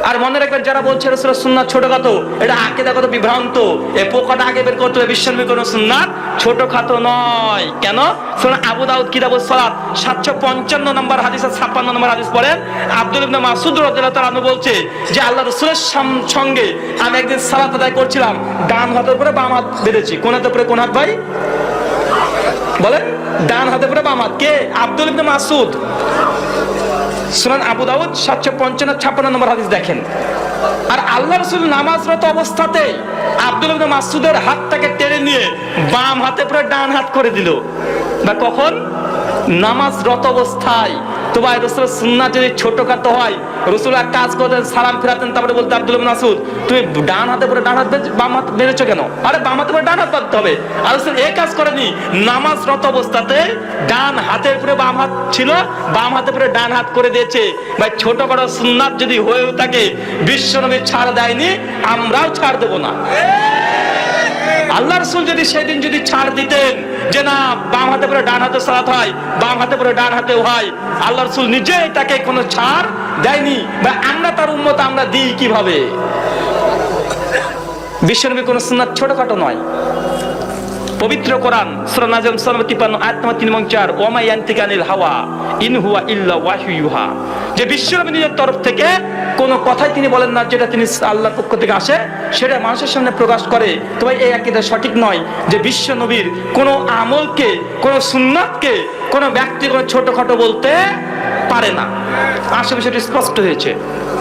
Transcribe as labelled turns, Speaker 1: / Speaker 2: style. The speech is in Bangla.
Speaker 1: আর মনে রাখবেন, যারা বলছে রাসূলের সুন্নাত ছোটখাটো, এটা আকীদাগত বিভ্রান্ত। এই পোকাটা আগে বের করতে হবে, বিশ্বনবীর কোন সুন্নাত ছোটখাটো নয়। কেন? সুনান আবু দাউদ কিতাবুস সালাত 755 নম্বর হাদিসে 56 নম্বর হাদিস পড়েন। আব্দুল ইবনে মাসউদ রাদিয়াল্লাহু তাআলা আনহু বলছে যে আল্লাহ রাসূলের সঙ্গে আমি একদিন সালাত আদায় করছিলাম, ডান হাতের উপরে বাম হাত বেঁধেছি। কোন হাতের উপরে কোন হাত ভাই বলেন? ডান হাতের উপরে বাম হাত। কে? আব্দুল ইবনে মাসউদ। সুনান আবু দাউদ 755-56 নম্বর হাদিস দেখেন। আর আল্লাহ রাসূল নামাজরত অবস্থাতে আব্দুল ইবনে মাসউদের হাতটাকে টেনে নিয়ে বাম হাতে পরে ডান হাত করে দিল। বা কখন? নামাজরত অবস্থায়। তো ভাই, রাসূলের সুন্নাত যদি ছোটখাটো হয়, রাসূল এক কাজ করতেন, সালাম ফেরাতেন, তারপরে বলতে আব্দুল ইবনে মাসউদ, তুমি ডান হাতে পরে ডান হাত বাম হাত বেঁধেছো কেন? আরে বাম হাতে পরে ডান হাত বাঁধতে হবে। আর রাসূল এই কাজ করেনি। নামাজরত অবস্থাতে ডান হাতের উপরে বাম হাত ছিল, বাম হাতে পরে ডান হাত করে দিয়েছে। ভাই, ছোটখাটো সুন্নাত যদি হয়েও থাকে, বিশ্বনবী ছাড় দেয়নি, আমরাও ছাড় দেব না। আল্লাহ রাসূল যদি সেদিন যদি ছাড় দিতেন যে না, বাম হাতে পরে ডান হাতে সালাত হয়, বাম হাতে পরে ডান হাতেও হয়, আল্লাহ রাসূল নিজেই তাকে কোনো ছাড় দেয়নি। বা আমরা তার উম্মত, আমরা দিই কিভাবে? বিশ্বনবী কোন সুন্নাত ছোটখাটো নয়। পবিত্র কোরআন সূরা নাজম 53 আয়াত নম্বর 3 এবং 4, ওমা ইয়ানতিকু আনিল হাওয়া ইন হুয়া ইল্লা ওয়াহয়ু ইউহা, যে বিশ্বনবী নিজের তরফ থেকে কোন কথাই তিনি বলেন না যেটা তিনি আল্লাহর পক্ষ থেকে আসে সেটা মানুষের সামনে প্রকাশ করে। তো ভাই, এই আকীদা সঠিক নয় যে বিশ্বনবীর কোন আমলকে, কোন সুন্নাতকে কোন ব্যক্তি কোন ছোটখাটো বলতে পারে না। আশা বিষয়টি স্পষ্ট হয়েছে।